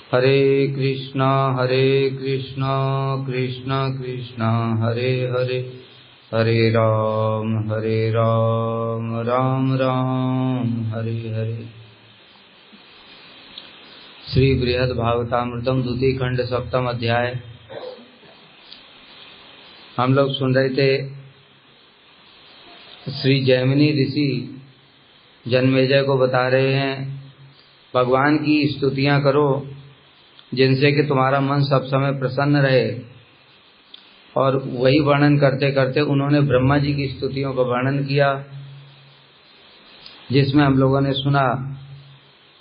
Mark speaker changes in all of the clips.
Speaker 1: हरे कृष्णा कृष्ण कृष्ण हरे हरे, हरे राम राम राम हरे हरे। श्री बृहद भागवतामृतम द्वितीय खंड सप्तम अध्याय। हम लोग सुन रहे थे श्री जैमिनी ऋषि जन्मेजय को बता रहे हैं भगवान की स्तुतियां करो जिनसे कि तुम्हारा मन सब समय प्रसन्न रहे। और वही वर्णन करते करते उन्होंने ब्रह्मा जी की स्तुतियों का वर्णन किया, जिसमें हम लोगों ने सुना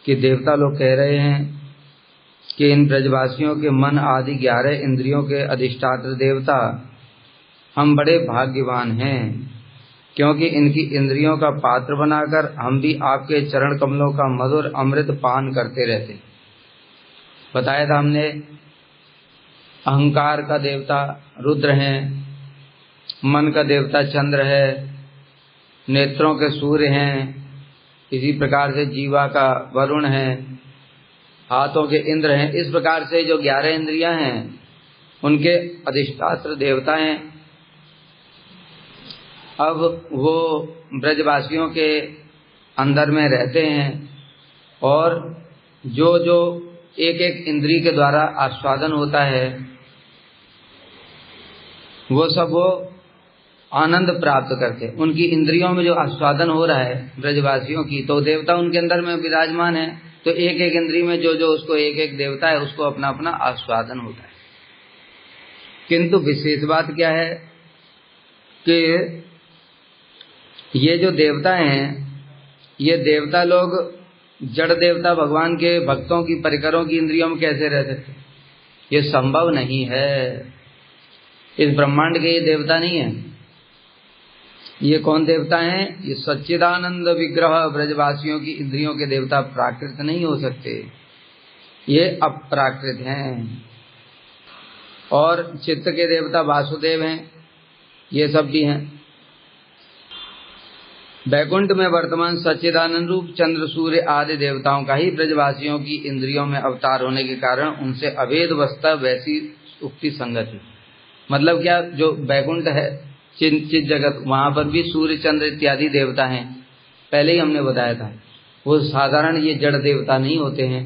Speaker 1: कि देवता लोग कह रहे हैं कि इन ब्रजवासियों के मन आदि 11 इंद्रियों के अधिष्ठात्र देवता हम बड़े भाग्यवान हैं, क्योंकि इनकी इंद्रियों का पात्र बनाकर हम भी आपके चरण कमलों का मधुर अमृत पान करते रहते। बताया था हमने अहंकार का देवता रुद्र हैं, मन का देवता चंद्र है, नेत्रों के सूर्य हैं, इसी प्रकार से जीवा का वरुण है, हाथों के इंद्र हैं। इस प्रकार से जो 11 इंद्रियां हैं उनके अधिष्ठात्र देवता हैं। अब वो ब्रजवासियों के अंदर में रहते हैं और जो जो एक एक इंद्रिय के द्वारा आस्वादन होता है वो सब वो आनंद प्राप्त करते। उनकी इंद्रियों में जो आस्वादन हो रहा है ब्रजवासियों की, तो देवता उनके अंदर में विराजमान है, तो एक एक इंद्रिय में जो जो उसको एक एक देवता है उसको अपना अपना आस्वादन होता है। किंतु विशेष बात क्या है कि ये जो देवता हैं ये देवता लोग जड़ देवता भगवान के भक्तों की परिकरों की इंद्रियों में कैसे रह सकते? ये संभव नहीं है। इस ब्रह्मांड के ये देवता नहीं है। ये कौन देवता हैं? ये सच्चिदानंद विग्रह ब्रजवासियों की इंद्रियों के देवता प्राकृत नहीं हो सकते, ये अप्राकृत हैं। और चित्त के देवता वासुदेव हैं, ये सब भी हैं। बैकुंठ में वर्तमान सच्चिदानंद रूप चंद्र सूर्य आदि देवताओं का ही ब्रजवासियों की इंद्रियों में अवतार होने के कारण उनसे अभेद वस्तु वैसी उक्ति संगत है। मतलब क्या, जो बैकुंठ है चित जगत, वहां पर भी सूर्य चंद्र इत्यादि देवता हैं। पहले ही हमने बताया था वो साधारण ये जड़ देवता नहीं होते हैं।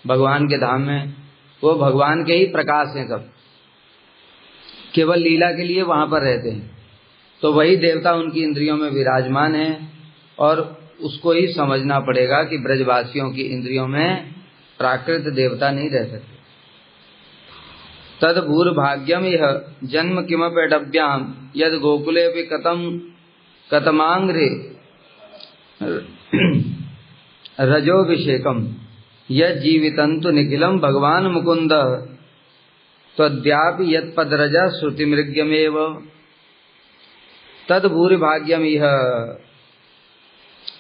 Speaker 1: भगवान के धाम में वो भगवान के ही प्रकाश हैं, सब केवल लीला के लिए वहां पर रहते हैं। तो वही देवता उनकी इंद्रियों में विराजमान है और उसको ही समझना पड़ेगा कि ब्रजवासियों की इंद्रियों में प्राकृत देवता नहीं रह सकते। तद भूर्भाग्यम यह जन्म किमपेडभ्याम यद गोकुले भी कतमांग्रे रजोभिषेकम यद जीवितंतु निखिलम भगवान मुकुंद त्वद्यापि यत्पदरजा श्रुतिमृग्यमेव तद भूरिभाग्यम यह।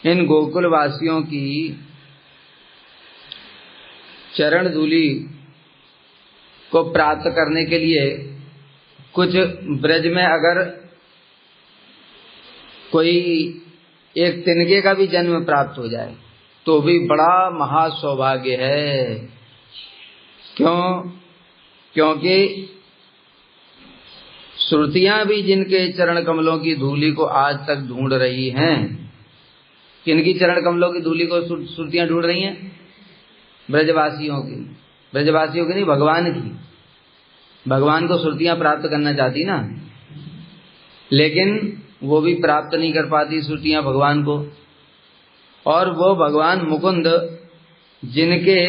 Speaker 1: इन गोकुल वासियों की चरण धूलि को प्राप्त करने के लिए कुछ ब्रज में अगर कोई एक तिनके का भी जन्म प्राप्त हो जाए तो भी बड़ा महासौभाग्य है। क्यों? क्योंकि श्रुतियां भी जिनके चरण कमलों की धूलि को आज तक ढूंढ रही हैं। किनकी चरण कमलों की धूलि को श्रुतियां ढूंढ रही हैं? ब्रजवासियों की। ब्रजवासियों की नहीं, भगवान की। भगवान को श्रुतियां प्राप्त करना चाहती ना, लेकिन वो भी प्राप्त नहीं कर पाती श्रुतियां भगवान को। और वो भगवान मुकुंद जिनके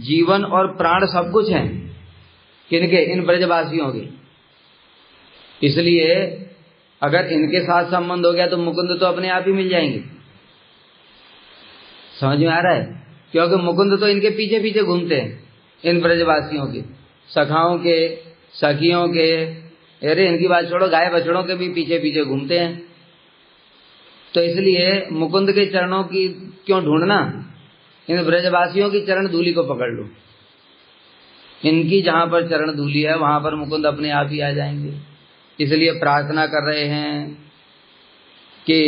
Speaker 1: जीवन और प्राण सब कुछ हैं, किनके? इन ब्रजवासियों के। इसलिए अगर इनके साथ संबंध हो गया तो मुकुंद तो अपने आप ही मिल जाएंगे। समझ में आ रहा है? क्योंकि मुकुंद तो इनके पीछे पीछे घूमते हैं, इन ब्रजवासियों के, सखाओं के, सखियों के, अरे इनकी बात छोड़ो, गाय बछड़ों के भी पीछे पीछे घूमते हैं। तो इसलिए मुकुंद के चरणों की क्यों ढूंढना? इन ब्रजवासियों की चरण धूलि को पकड़ लो। इनकी जहां पर चरण धूलि है वहां पर मुकुंद अपने आप ही आ जाएंगे। इसलिए प्रार्थना कर रहे हैं कि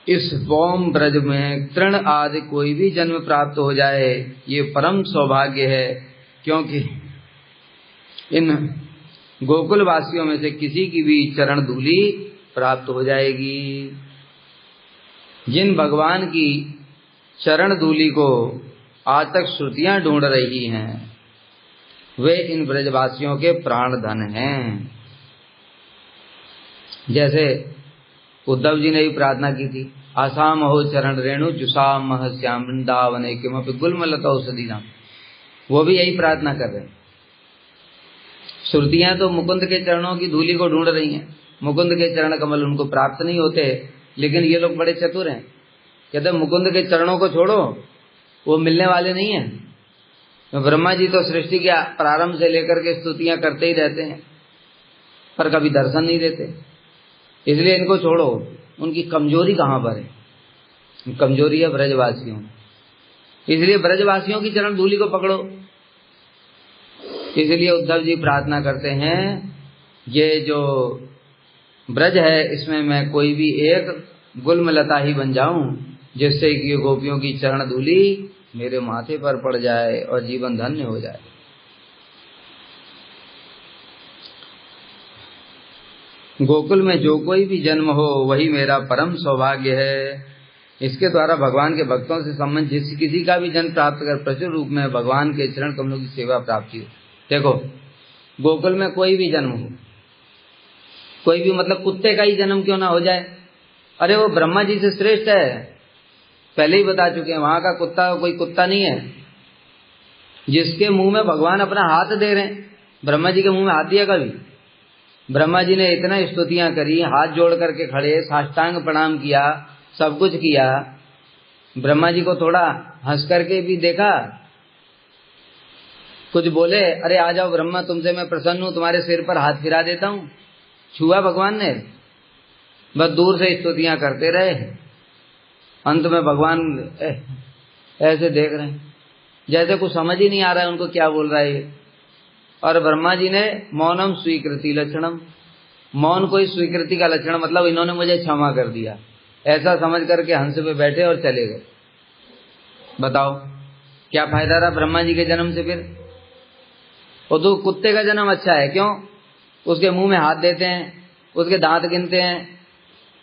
Speaker 1: इस भौम ब्रज में तृण आदि कोई भी जन्म प्राप्त हो जाए ये परम सौभाग्य है, क्योंकि इन गोकुल वासियों में से किसी की भी चरण धूलि प्राप्त हो जाएगी। जिन भगवान की चरण धूलि को आज तक श्रुतियां ढूंढ रही हैं वे इन ब्रजवासियों के प्राण धन हैं। जैसे उद्धव जी ने भी प्रार्थना की थी, आसाम हो चरण रेणु जुसाम मह श्याम वृंदावन किमपि गुलमलता औषधि नाम, वो भी यही प्रार्थना कर रहे हैं। श्रुतियां तो मुकुंद के चरणों की धूलि को ढूंढ रही हैं, मुकुंद के चरण कमल उनको प्राप्त नहीं होते, लेकिन ये लोग बड़े चतुर हैं, कहते मुकुंद के चरणों को छोड़ो, वो मिलने वाले नहीं है। तो ब्रह्मा जी तो सृष्टि के प्रारंभ से लेकर के स्तुतियां करते ही रहते हैं, पर कभी दर्शन नहीं देते, इसलिए इनको छोड़ो। उनकी कमजोरी कहाँ पर है? कमजोरी है ब्रजवासियों, इसलिए ब्रजवासियों की चरण धूलि को पकड़ो। इसलिए उद्धव जी प्रार्थना करते हैं, ये जो ब्रज है इसमें मैं कोई भी एक गुलमलता ही बन जाऊं, जिससे कि ये गोपियों की चरण धूलि मेरे माथे पर पड़ जाए और जीवन धन्य हो जाए। गोकुल में जो कोई भी जन्म हो वही मेरा परम सौभाग्य है। इसके द्वारा भगवान के भक्तों से संबंध जिस किसी का भी जन्म प्राप्त कर प्रचुर रूप में भगवान के चरण कमलों की सेवा प्राप्ति हो। देखो गोकुल में कोई भी जन्म हो, कोई भी मतलब कुत्ते का ही जन्म क्यों ना हो जाए, अरे वो ब्रह्मा जी से श्रेष्ठ है, पहले ही बता चुके हैं। वहां का कुत्ता कोई कुत्ता नहीं है, जिसके मुंह में भगवान अपना हाथ दे रहे हैं। ब्रह्मा जी के मुंह में हाथ दिया कभी? ब्रह्मा जी ने इतना स्तुतियां करी, हाथ जोड़ करके खड़े, साष्टांग प्रणाम किया, सब कुछ किया। ब्रह्मा जी को थोड़ा हंस करके भी देखा, कुछ बोले, अरे आ जाओ ब्रह्मा, तुमसे मैं प्रसन्न हूं, तुम्हारे सिर पर हाथ फिरा देता हूं, छुआ भगवान ने? बस दूर से स्तुतियां करते रहे। अंत में भगवान ऐसे देख रहे हैं जैसे कुछ समझ ही नहीं आ रहा है उनको क्या बोल रहा है ये। और ब्रह्मा जी ने मौनम स्वीकृति लक्षणम, मौन कोई स्वीकृति का लक्षण, मतलब इन्होंने मुझे क्षमा कर दिया, ऐसा समझ करके हंस पे बैठे और चले गए। बताओ क्या फायदा रहा ब्रह्मा जी के जन्म से फिर? वो तो कुत्ते का जन्म अच्छा है, क्यों? उसके मुंह में हाथ देते हैं, उसके दांत गिनते हैं,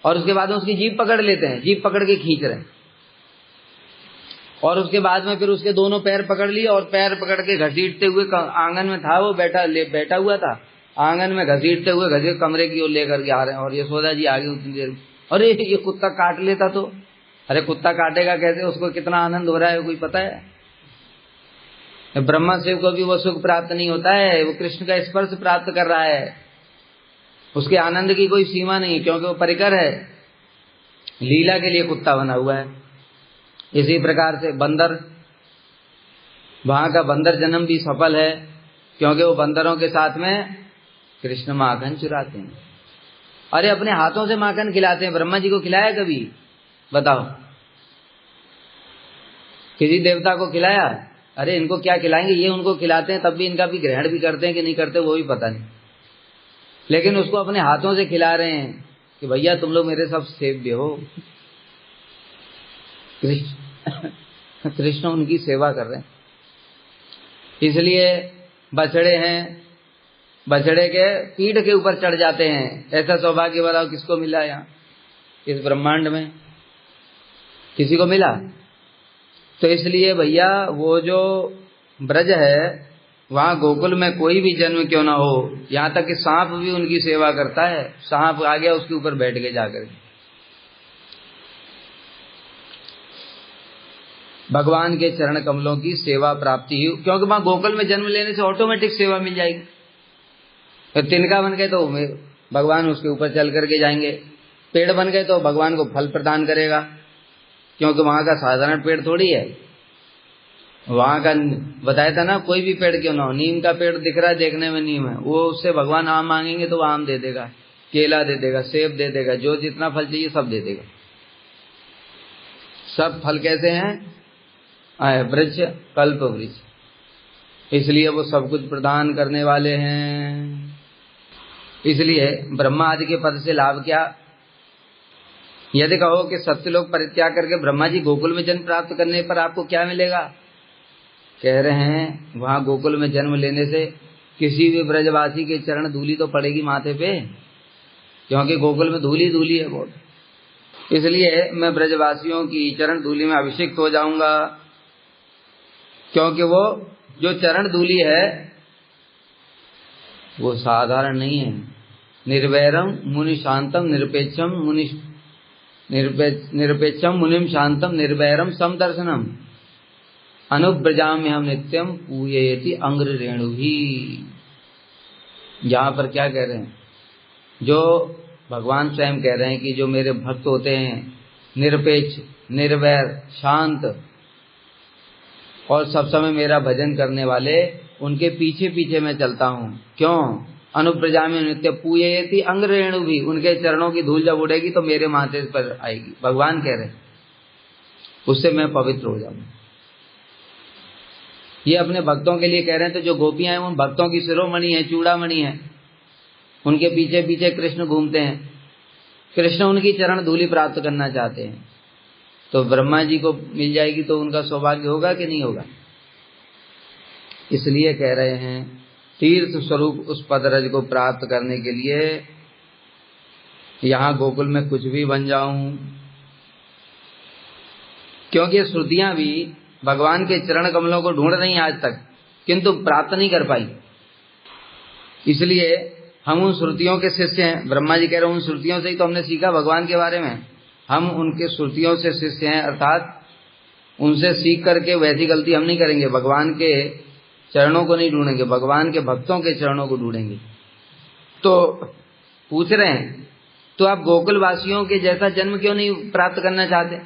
Speaker 1: और उसके बाद में उसकी जीभ पकड़ लेते हैं, जीभ पकड़ के खींच रहे हैं, और उसके बाद में फिर उसके दोनों पैर पकड़ लिए और पैर पकड़ के घसीटते हुए, आंगन में था वो बैठा हुआ था, आंगन में घसीटते हुए घसीट कमरे की ओर लेकर के आ रहे हैं। और यशोदा जी आगे उतनी देर, अरे ये कुत्ता काट लेता तो, अरे कुत्ता काटेगा कैसे, उसको कितना आनंद हो रहा है कोई पता है? ब्रह्मा शिव को भी वो सुख प्राप्त नहीं होता है, वो कृष्ण का स्पर्श प्राप्त कर रहा है, उसके आनंद की कोई सीमा नहीं, क्योंकि वो परिकर है, लीला के लिए कुत्ता बना हुआ है। इसी प्रकार से बंदर, वहां का बंदर जन्म भी सफल है, क्योंकि वो बंदरों के साथ में कृष्ण माखन चुराते हैं। अरे अपने हाथों से माखन खिलाते हैं, ब्रह्मा जी को खिलाया कभी? बताओ, किसी देवता को खिलाया? अरे इनको क्या खिलाएंगे, ये उनको खिलाते हैं, तब भी इनका भी ग्रहण भी करते हैं कि नहीं करते वो भी पता नहीं, लेकिन उसको अपने हाथों से खिला रहे हैं कि भैया तुम लोग मेरे सब सेव्य हो। कृष्ण उनकी सेवा कर रहे हैं। इसलिए बछड़े हैं, बछड़े के पीठ के ऊपर चढ़ जाते हैं। ऐसा सौभाग्य बताओ किसको मिला यहाँ इस ब्रह्मांड में? किसी को मिला? तो इसलिए भैया वो जो ब्रज है वहां गोकुल में कोई भी जन्म क्यों ना हो, यहाँ तक कि सांप भी उनकी सेवा करता है। सांप आ गया उसके ऊपर बैठ के जाकर, भगवान के चरण कमलों की सेवा प्राप्ति ही, क्योंकि वहां गोकुल में जन्म लेने से ऑटोमेटिक सेवा मिल जाएगी। तो तिनका बन गए तो भगवान उसके ऊपर चल करके जाएंगे, पेड़ बन गए तो भगवान को फल प्रदान करेगा, क्योंकि वहां का साधारण पेड़ थोड़ी है। वहां का बताया था ना, कोई भी पेड़ क्यों ना हो, नीम का पेड़ दिख रहा है, देखने में नीम है, वो उससे भगवान आम मांगेंगे तो वो आम दे देगा, केला दे देगा, सेब दे देगा, जो जितना फल चाहिए सब दे देगा। सब फल कैसे हैं? वृक्ष, कल्प वृक्ष, इसलिए वो सब कुछ प्रदान करने वाले हैं। इसलिए ब्रह्मा आदि के पद से लाभ क्या? यदि कहो कि सत्यलोक परित्याग करके ब्रह्मा जी गोकुल में जन्म प्राप्त करने पर आपको क्या मिलेगा? कह रहे हैं वहां गोकुल में जन्म लेने से किसी भी ब्रजवासी के चरण धूली तो पड़ेगी माथे पे, क्योंकि गोकुल में धूली धूली है बहुत, इसलिए मैं ब्रजवासियों की चरण धूली में अभिषिक्त हो जाऊंगा। क्योंकि वो जो चरण धूली है वो साधारण नहीं है। निर्वैरम मुनि शांतम निरपेक्षम मुनिम शांतम निर्वैरम समदर्शनम अनुब्रजाम्य हम नित्यम पूयेति अंग्र रेणु ही। यहाँ पर क्या कह रहे हैं? जो भगवान स्वयं कह रहे हैं कि जो मेरे भक्त होते हैं निरपेक्ष, निर्वैर, शांत और सब समय मेरा भजन करने वाले, उनके पीछे पीछे मैं चलता हूँ। क्यों? अनुप्रजाम्य नित्य पूयेति अंग्र रेणु भी, उनके चरणों की धूल जब उड़ेगी तो मेरे माथे पर आएगी। भगवान कह रहे हैं उससे मैं पवित्र हो जाऊंगा। ये अपने भक्तों के लिए कह रहे हैं। तो जो गोपियां हैं उन भक्तों की शिरोमणि है, चूड़ामणि है, उनके पीछे पीछे कृष्ण घूमते हैं। कृष्ण उनकी चरण धूलि प्राप्त करना चाहते हैं, तो ब्रह्मा जी को मिल जाएगी तो उनका सौभाग्य होगा कि नहीं होगा? इसलिए कह रहे हैं तीर्थ स्वरूप उस पदरज को प्राप्त करने के लिए यहाँ गोकुल में कुछ भी बन जाऊं। क्योंकि श्रुतियां भी भगवान के चरण कमलों को ढूंढ रही हैं आज तक, किंतु प्राप्त नहीं कर पाई। इसलिए हम उन श्रुतियों के शिष्य हैं। ब्रह्मा जी कह रहे हैं उन श्रुतियों से ही तो हमने सीखा भगवान के बारे में। हम उनके श्रुतियों से शिष्य हैं, अर्थात उनसे सीख करके वैसी गलती हम नहीं करेंगे। भगवान के चरणों को नहीं ढूंढेंगे, भगवान के भक्तों के चरणों को ढूंढेंगे। तो पूछ रहे हैं तो आप गोकुल वासियों के जैसा जन्म क्यों नहीं प्राप्त करना चाहते?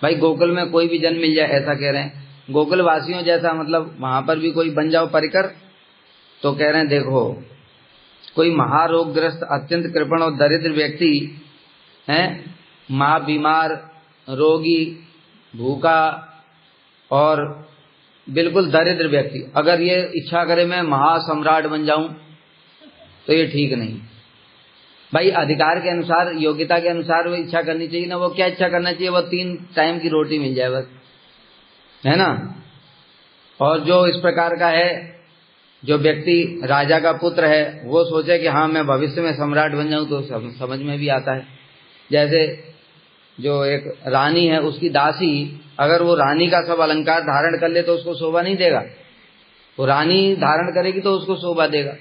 Speaker 1: भाई गोकुल में कोई भी जन्म मिल जाए ऐसा कह रहे हैं। गोकुल वासियों जैसा मतलब वहां पर भी कोई बन जाओ परिकर? तो कह रहे हैं देखो, कोई महारोगग्रस्त अत्यंत कृपण और दरिद्र व्यक्ति है, माँ बीमार, रोगी, भूखा और बिल्कुल दरिद्र व्यक्ति, अगर ये इच्छा करे मैं महासम्राट बन जाऊं तो ये ठीक नहीं। भाई अधिकार के अनुसार, योग्यता के अनुसार वो इच्छा करनी चाहिए ना। वो क्या इच्छा करना चाहिए? वो 3 टाइम की रोटी मिल जाए बस, है ना। और जो इस प्रकार का है, जो व्यक्ति राजा का पुत्र है, वो सोचे कि हाँ मैं भविष्य में सम्राट बन जाऊं, तो समझ में भी आता है। जैसे जो एक रानी है, उसकी दासी अगर वो रानी का सब अलंकार धारण कर ले तो उसको शोभा नहीं देगा। वो रानी धारण करेगी तो उसको शोभा देगा,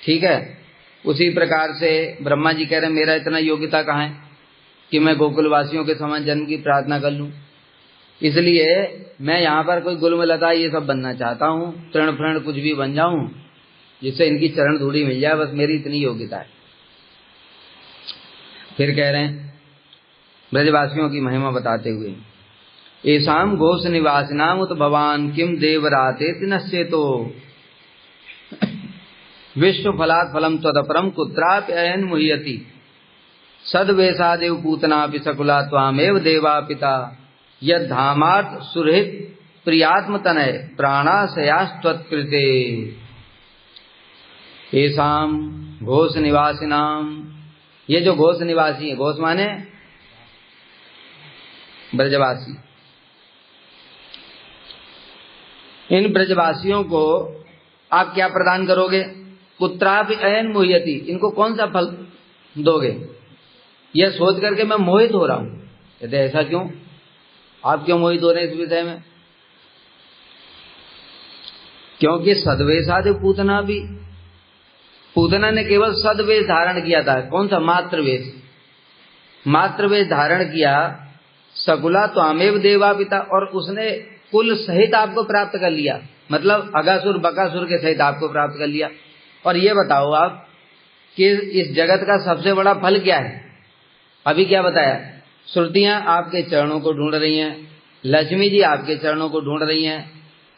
Speaker 1: ठीक है। उसी प्रकार से ब्रह्मा जी कह रहे हैं मेरा इतना योग्यता कहाँ है कि मैं गोकुल वासियों के समान जन्म की प्रार्थना कर लूं। इसलिए मैं यहाँ पर कोई गुलमलता ये सब बनना चाहता हूँ, तृण फृण कुछ भी बन जाऊं जिससे इनकी चरण धूड़ी मिल जाए, बस मेरी इतनी योग्यता है। फिर कह रहे हैं ब्रजवासियों की महिमा बताते हुए, एसाम घोष निवासिनाम उत भवान किम देवराते तिनश्चेतो विश्व फलात् फलम त्वदपरम कुत्राप्ययन मुह्यति सद्वेषादेव पूतनापि सकुला त्वामेव देवा पिता यद धामार्थ सुरहित प्रियात्म तनय प्राणाशयास्त्वत्कृते। एसाम घोष निवासिनाम, ये जो घोष निवासी है, घोष माने ब्रजवासी, इन ब्रजवासियों को आप क्या प्रदान करोगे? कुत्रापि अयन मुह्यति, इनको कौन सा फल दोगे? यह सोच करके मैं मोहित हो रहा हूं। कहते ऐसा क्यों? आप क्यों मोहित हो रहे हैं इस विषय में? क्योंकि सद्वेशादि पूतना भी, पूतना ने केवल सद्वेश धारण किया था। कौन सा? मातृवेश। मातृवेश धारण किया, सकुला त्वामेव देवा पिता, और उसने कुल सहित आपको प्राप्त कर लिया, मतलब अगासुर बकासुर के सहित आपको प्राप्त कर लिया। और ये बताओ आप कि इस जगत का सबसे बड़ा फल क्या है? अभी क्या बताया? श्रुतियां आपके चरणों को ढूंढ रही हैं, लक्ष्मी जी आपके चरणों को ढूंढ रही हैं,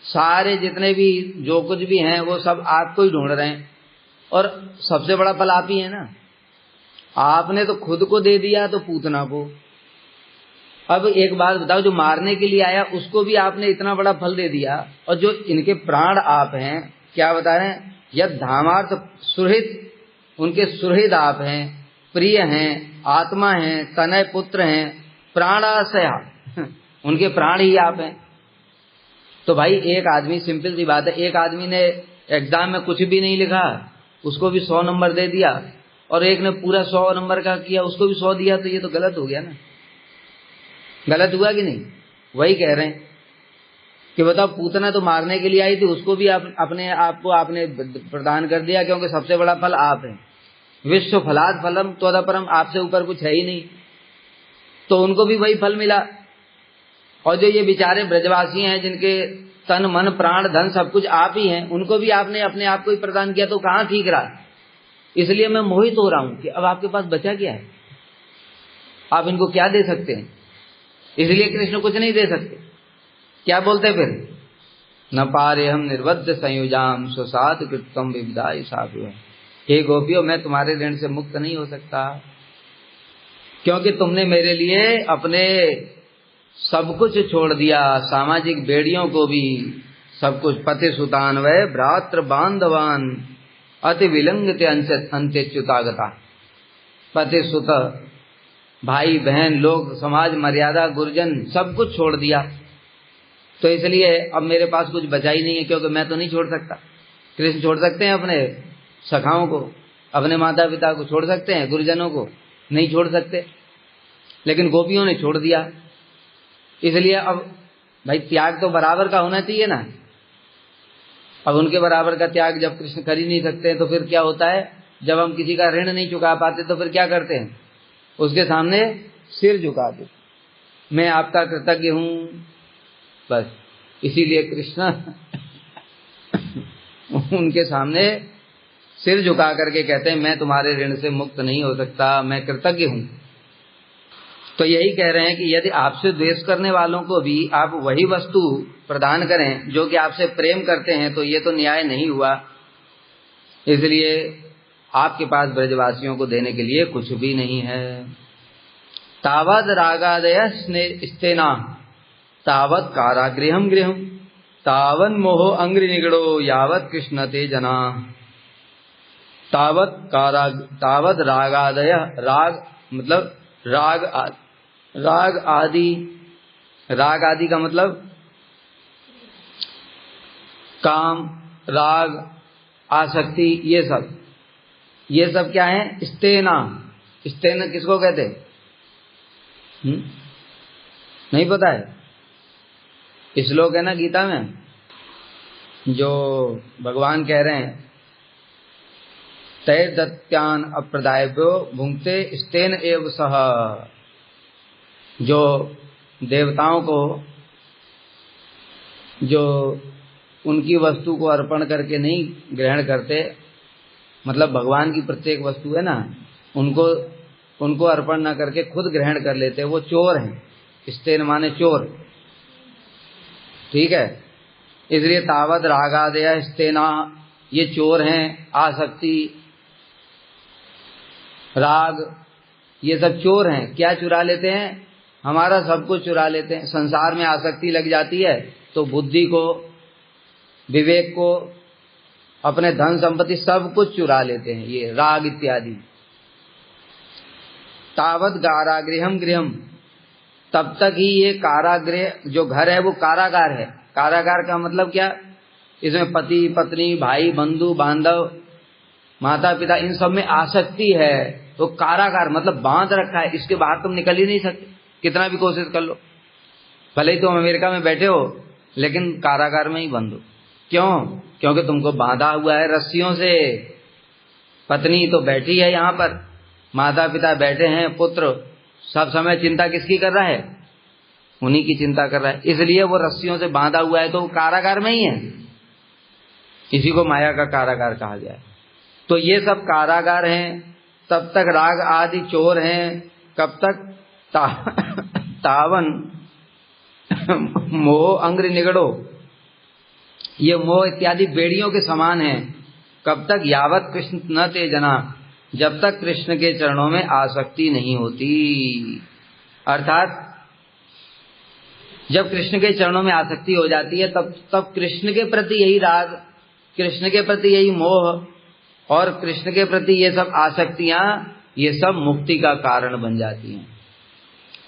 Speaker 1: सारे जितने भी जो कुछ भी हैं वो सब आपको ही ढूंढ रहे हैं, और सबसे बड़ा फल आप ही है ना। आपने तो खुद को दे दिया तो पूतना को। अब एक बात बताओ, जो मारने के लिए आया उसको भी आपने इतना बड़ा फल दे दिया, और जो इनके प्राण आप हैं, क्या बता रहे हैं? यद धामार्थ सुरहित, उनके सुहृद आप हैं, प्रिय हैं, आत्मा हैं, तनय पुत्र हैं, प्राणाशया, उनके प्राण ही आप हैं। तो भाई एक आदमी, सिंपल सी बात है, एक आदमी ने एग्जाम में कुछ भी नहीं लिखा, उसको भी 100 नंबर दे दिया, और एक ने पूरा 100 नंबर का किया, उसको भी 100 दिया, तो ये तो गलत हो गया ना। गलत हुआ कि नहीं? वही कह रहे हैं कि बताओ, पूतना तो मारने के लिए आई थी, उसको भी अपने आप को आपने प्रदान कर दिया, क्योंकि सबसे बड़ा फल आप है। विश्व फलाद फलम त्वदपरम, आपसे ऊपर कुछ है ही नहीं, तो उनको भी वही फल मिला। और जो ये बेचारे ब्रजवासी हैं, जिनके तन मन प्राण धन सब कुछ आप ही हैं, उनको भी आपने अपने आप को ही प्रदान किया, तो कहाँ ठीक रहा? इसलिए मैं मोहित हो रहा हूं कि अब आपके पास बचा क्या है, आप इनको क्या दे सकते हैं? इसलिए कृष्ण कुछ नहीं दे सकते। क्या बोलते फिर? न पारे हम निर्बद्ध संयुजाम स्वसात कृतम विविधाई साधु। हे गोपियों, मैं तुम्हारे ऋण से मुक्त नहीं हो सकता, क्योंकि तुमने मेरे लिए अपने सब कुछ छोड़ दिया, सामाजिक बेड़ियों को भी, सब कुछ। पति सुतान वै भ्रातृ बांधवान अति विलंघित अंत्यच्युतागता। पति सुत, भाई बहन, लोग, समाज मर्यादा, गुरुजन, सब कुछ छोड़ दिया। तो इसलिए अब मेरे पास कुछ बचा ही नहीं है, क्योंकि मैं तो नहीं छोड़ सकता। कृष्ण छोड़ सकते हैं अपने सखाओं को, अपने माता पिता को छोड़ सकते हैं, गुरुजनों को नहीं छोड़ सकते, लेकिन गोपियों ने छोड़ दिया। इसलिए अब भाई त्याग तो बराबर का होना चाहिए ना। अब उनके बराबर का त्याग जब कृष्ण कर ही नहीं सकते, तो फिर क्या होता है? जब हम किसी का ऋण नहीं चुका पाते, तो फिर क्या करते हैं? उसके सामने सिर झुका दे, मैं आपका कृतज्ञ हूं, बस। इसीलिए कृष्ण उनके सामने सिर झुका करके कहते हैं, मैं तुम्हारे ऋण से मुक्त नहीं हो सकता, मैं कृतज्ञ हूं। तो यही कह रहे हैं कि यदि आपसे द्वेष करने वालों को भी आप वही वस्तु प्रदान करें जो कि आपसे प्रेम करते हैं, तो ये तो न्याय नहीं हुआ। इसलिए आपके पास ब्रजवासियों को देने के लिए कुछ भी नहीं है। तावद रागादय स्तेना तावत कारागृहम गृहम तावन मोहो अंग्रि निगड़ो यावत कृष्ण ते जना। तावत रागादय, राग मतलब राग आदि का मतलब काम, राग, आसक्ति, ये सब क्या है? स्तेना। स्तेन किसको कहते हैं? नहीं पता है? श्लोक है ना गीता में, जो भगवान कह रहे हैं, तय दत्यान अप्रदायभ्यो भुंक्ते स्तेन एव सह। जो देवताओं को, जो उनकी वस्तु को अर्पण करके नहीं ग्रहण करते, मतलब भगवान की प्रत्येक वस्तु है ना, उनको अर्पण न करके खुद ग्रहण कर लेते, वो चोर हैं। स्तेन माने चोर, ठीक है? इसलिए तावत रागादय स्तेना, ये चोर हैं। आसक्ति, राग, ये सब चोर हैं। क्या चुरा लेते हैं? हमारा सब कुछ चुरा लेते हैं। संसार में आसक्ति लग जाती है तो बुद्धि को, विवेक को, अपने धन संपत्ति सब कुछ चुरा लेते हैं, ये राग इत्यादि। तावत कारागृहम गृहम, तब तक ही ये कारागृह जो घर है वो कारागार है। कारागार का मतलब क्या? इसमें पति पत्नी, भाई बंधु बांधव, माता पिता, इन सब में आसक्ति है, तो कारागार मतलब बांध रखा है, इसके बाहर तुम निकल ही नहीं सकते, कितना भी कोशिश कर लो। भले ही तुम अमेरिका में बैठे हो, लेकिन कारागार में ही बंद हो। क्यों? क्योंकि तुमको बांधा हुआ है रस्सियों से। पत्नी तो बैठी है यहाँ पर, माता पिता बैठे हैं, पुत्र, सब समय चिंता किसकी कर रहा है? उन्हीं की चिंता कर रहा है। इसलिए वो रस्सियों से बांधा हुआ है, तो वो कारागार में ही है। इसी को माया का कारागार कहा गया है। तो ये सब कारागार हैं। तब तक राग आदि चोर हैं। कब तक? तावन मोह अंग्रि निगड़ो, ये मोह इत्यादि बेड़ियों के समान है। कब तक? यावत कृष्ण न ते जना, जब तक कृष्ण के चरणों में आसक्ति नहीं होती। अर्थात जब कृष्ण के चरणों में आसक्ति हो जाती है, तब कृष्ण के प्रति यही राग, कृष्ण के प्रति यही मोह और कृष्ण के प्रति ये सब आसक्तियां ये सब मुक्ति का कारण बन जाती हैं।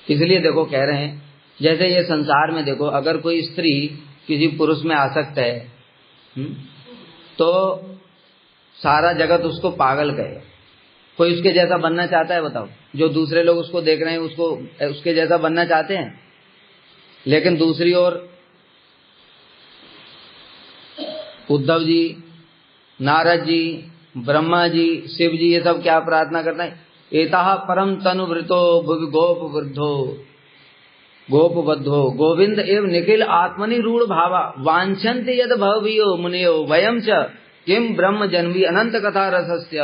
Speaker 1: इसलिए देखो कह रहे हैं, जैसे ये संसार में देखो, अगर कोई स्त्री किसी पुरुष में आसक्त है तो सारा जगत उसको पागल कहे। कोई उसके जैसा बनना चाहता है? बताओ, जो दूसरे लोग उसको देख रहे हैं उसको उसके जैसा बनना चाहते हैं। लेकिन दूसरी ओर उद्धव जी, नारद जी, ब्रह्मा जी, शिव जी, ये सब क्या प्रार्थना करते हैं? एताः परम तनुवृतो भुवि गोप वृद्धो गोपबद्धो गोविंद एव निखिल आत्मनि रूढ़ भावा वांछन्ति यद भवयो मुनियो वयम च किम ब्रह्म जन्मी अनंत कथा रसस्य।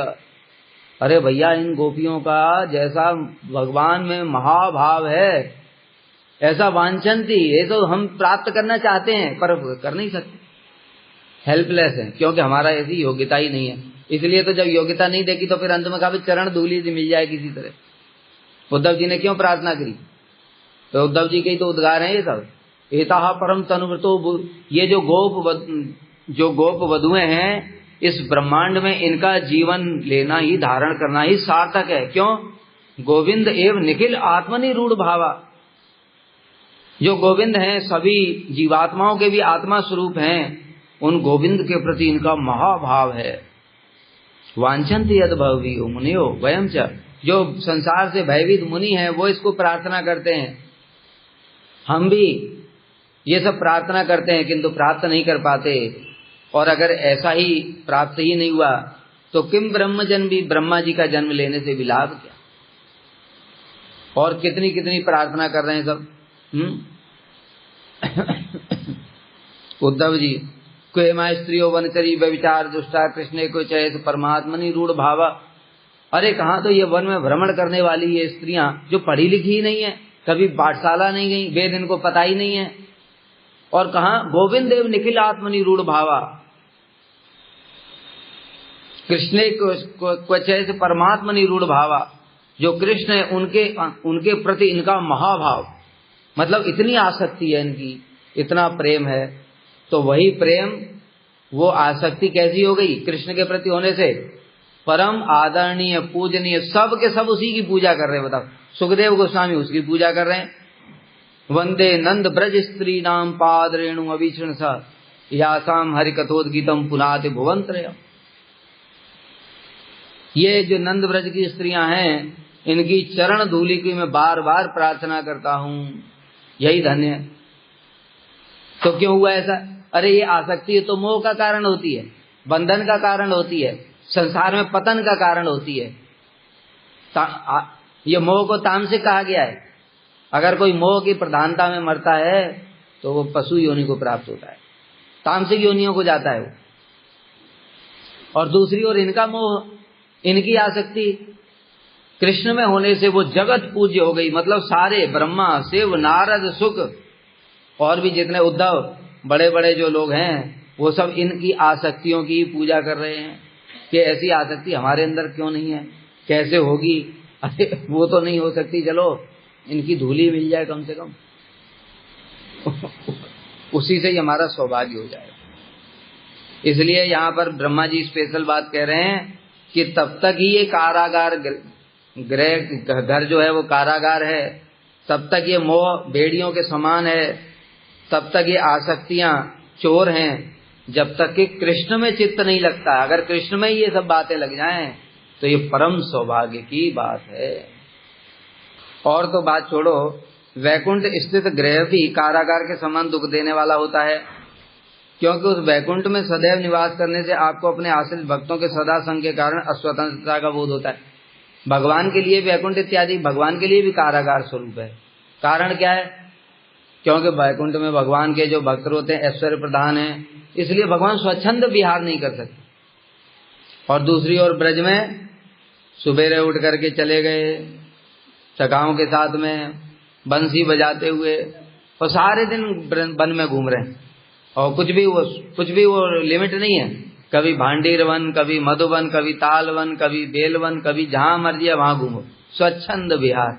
Speaker 1: अरे भैया, इन गोपियों का जैसा भगवान में महाभाव है, ऐसा वांछन्ति, ये तो हम प्राप्त करना चाहते हैं पर कर नहीं सकते, हेल्पलेस है, क्योंकि हमारा ऐसी योग्यता ही नहीं है। इसलिए तो जब योग्यता नहीं देखी तो फिर अंत में कहा चरण धूलि मिल जाए किसी तरह। उद्धव जी ने क्यों प्रार्थना करी? तो उद्धव जी के ही तो उद्गार हैं ये सब। एताः परम तनुव्रतो, ये जो गोप वधुएं हैं इस ब्रह्मांड में, इनका जीवन लेना ही, धारण करना ही सार्थक है। क्यों? गोविंद एव निखिल आत्मनि रूढ़ भावा, जो गोविंद हैं सभी जीवात्माओं के भी आत्मा स्वरूप हैं, उन गोविंद के प्रति इनका महाभाव है। वांछन्ति यद भवयो मुनियो वयम च, जो संसार से भयभीत मुनि हैं वो इसको प्रार्थना करते हैं, हम भी ये सब प्रार्थना करते हैं किंतु प्राप्त नहीं कर पाते। और अगर ऐसा ही प्राप्त ही नहीं हुआ तो किम ब्रह्म जन्म भी, ब्रह्मा जी का जन्म लेने से भी लाभ क्या? और कितनी कितनी प्रार्थना कर रहे हैं सब। उद्धव जी, क्वेमा स्त्रियो वनचरी व्यभिचार दुष्टा कृष्णे को चैत परमात्मनि रूढ़ भावा। अरे कहाँ तो ये वन में भ्रमण करने वाली ये स्त्रियां जो पढ़ी लिखी ही नहीं है, कभी पाठशाला नहीं गई, वेद इनको पता ही नहीं है, और कहाँ गोविंद देव निखिल आत्मनि रूढ़ भावा, कृष्णे क्वचैत परमात्मनि रूढ़ भावा, जो कृष्ण है उनके प्रति इनका महाभाव, मतलब इतनी आसक्ति है इनकी, इतना प्रेम है। तो वही प्रेम, वो आसक्ति कैसी हो गई कृष्ण के प्रति होने से? परम आदरणीय पूजनीय, सब के सब उसी की पूजा कर रहे हैं। बताओ, सुखदेव गोस्वामी उसकी पूजा कर रहे हैं। वंदे नंद ब्रज स्त्री नाम पाद रेणु अभीषण सा यासाम हरिकथोद्गीतम पुनाति भुवंत्रय। ये जो नंद ब्रज की स्त्रियां हैं, इनकी चरण धूलि की मैं बार बार प्रार्थना करता हूं, यही धन्य है। तो क्यों हुआ ऐसा? अरे ये आसक्ति तो मोह का कारण होती है, बंधन का कारण होती है, संसार में पतन का कारण होती है। ये मोह को तामसिक कहा गया है। अगर कोई मोह की प्रधानता में मरता है तो वो पशु योनि को प्राप्त होता है, तामसिक योनियों को जाता है वो। और दूसरी ओर इनका मोह, इनकी आसक्ति कृष्ण में होने से वो जगत पूज्य हो गई। मतलब सारे ब्रह्मा, शिव, नारद, शुक और भी जितने उद्धव बड़े बड़े जो लोग हैं, वो सब इनकी आसक्तियों की पूजा कर रहे हैं कि ऐसी आसक्ति हमारे अंदर क्यों नहीं है, कैसे होगी? अरे वो तो नहीं हो सकती, चलो इनकी धूली मिल जाए कम से कम, उसी से ही हमारा सौभाग्य हो जाए। इसलिए यहाँ पर ब्रह्मा जी स्पेशल बात कह रहे हैं कि तब तक ही ये कारागार गृह घर जो है वो कारागार है, तब तक ये मोह भेड़ियों के समान है, तब तक ये आसक्तियां चोर हैं, जब तक कि कृष्ण में चित्त नहीं लगता। अगर कृष्ण में ये सब बातें लग जाएं तो ये परम सौभाग्य की बात है। और तो बात छोड़ो, वैकुंठ स्थित गृह भी कारागार के समान दुख देने वाला होता है, क्योंकि उस वैकुंठ में सदैव निवास करने से आपको अपने आश्रित भक्तों के सदा संग के कारण अस्वतंत्रता का बोध होता है। भगवान के लिए वैकुंठ इत्यादि भगवान के लिए भी कारागार स्वरूप है। कारण क्या है? क्योंकि वैकुंठ में भगवान के जो भक्त होते हैं ऐश्वर्य प्रधान हैं, इसलिए भगवान स्वच्छंद विहार नहीं कर सकते। और दूसरी ओर ब्रज में सुबेरे उठ करके चले गए सखाओं के साथ में बंसी बजाते हुए, और सारे दिन वन में घूम रहे हैं, और कुछ भी वो लिमिट नहीं है। कभी भांडीर वन, कभी मधुवन, कभी ताल वन, कभी बेलवन, कभी जहां मर्जी है वहां घूमो, स्वच्छंद विहार,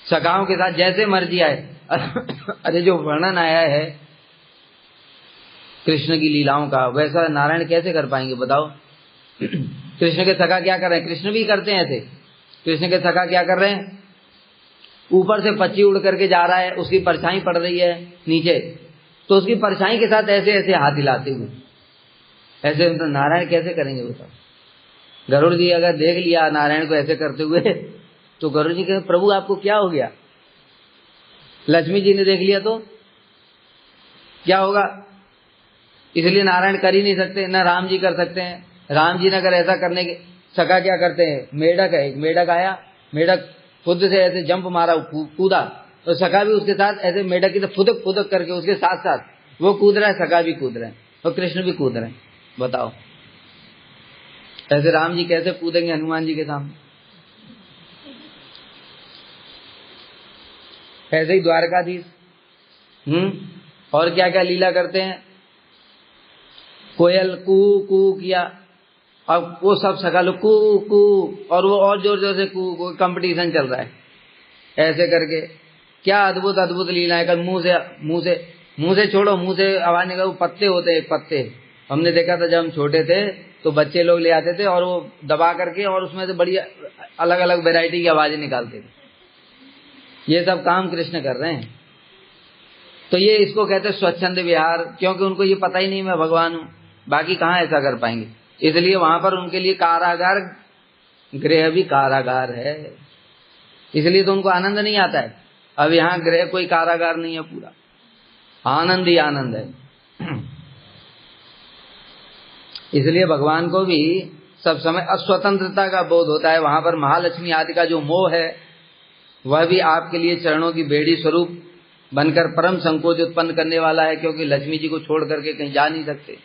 Speaker 1: सखाओं के साथ जैसे मर्जी आए। अरे जो वर्णन आया है कृष्ण की लीलाओं का, वैसा नारायण कैसे कर पाएंगे बताओ? कृष्ण के सखा क्या कर रहे हैं? कृष्ण भी करते हैं ऐसे, कृष्ण के सखा क्या कर रहे हैं, ऊपर से पक्षी उड़ करके जा रहा है, उसकी परछाई पड़ रही है नीचे, तो उसकी परछाई के साथ ऐसे ऐसे हाथ हिलाते हुए, ऐसे तो नारायण कैसे करेंगे बताओ। गरुड़ जी अगर देख लिया नारायण को ऐसे करते हुए तो गरुड़ जी कहे प्रभु आपको क्या हो गया। लक्ष्मी जी ने देख लिया तो क्या होगा। इसलिए नारायण कर ही नहीं सकते, न राम जी कर सकते हैं। राम जी ने अगर ऐसा करने के सका क्या करते हैं, मेढक है, एक मेढक आया, मेढक खुद से ऐसे जंप मारा, कूदा, तो सखा भी उसके साथ ऐसे मेढक की तो फुदक फुदक करके उसके साथ साथ वो कूद रहा है, सखा भी कूद रहे हैं और कृष्ण भी कूद रहे हैं। बताओ ऐसे राम जी कैसे कूदेंगे हनुमान जी के सामने। ऐसे ही द्वारकाधीश और क्या क्या लीला करते हैं। कोयल कू कू किया, अब वो सब सखा लोग कू कू, और वो और जोर जोर से कू, कंपटीशन चल रहा है ऐसे करके। क्या अद्भुत अद्भुत लीलाएं कर, मुंह से छोड़ो, मुंह से आवाज निकल, वो पत्ते होते हैं, एक पत्ते हमने देखा था जब हम छोटे थे तो बच्चे लोग ले आते थे और वो दबा करके और उसमें से बड़ी अलग अलग वैरायटी की आवाजें निकालते थे। ये सब काम कृष्ण कर रहे हैं। तो ये इसको कहते हैं स्वच्छंद विहार, क्योंकि उनको ये पता ही नहीं मैं भगवान हूं, बाकी कहां ऐसा कर पाएंगे। इसलिए वहां पर उनके लिए कारागार, गृह भी कारागार है, इसलिए तो उनको आनंद नहीं आता है। अब यहाँ गृह कोई कारागार नहीं है, पूरा आनंद ही आनंद है। इसलिए भगवान को भी सब समय अस्वतंत्रता का बोध होता है। वहां पर महालक्ष्मी आदि का जो मोह है वह भी आपके लिए चरणों की बेड़ी स्वरूप बनकर परम संकोच उत्पन्न करने वाला है, क्योंकि लक्ष्मी जी को छोड़ करके कहीं जा नहीं सकते।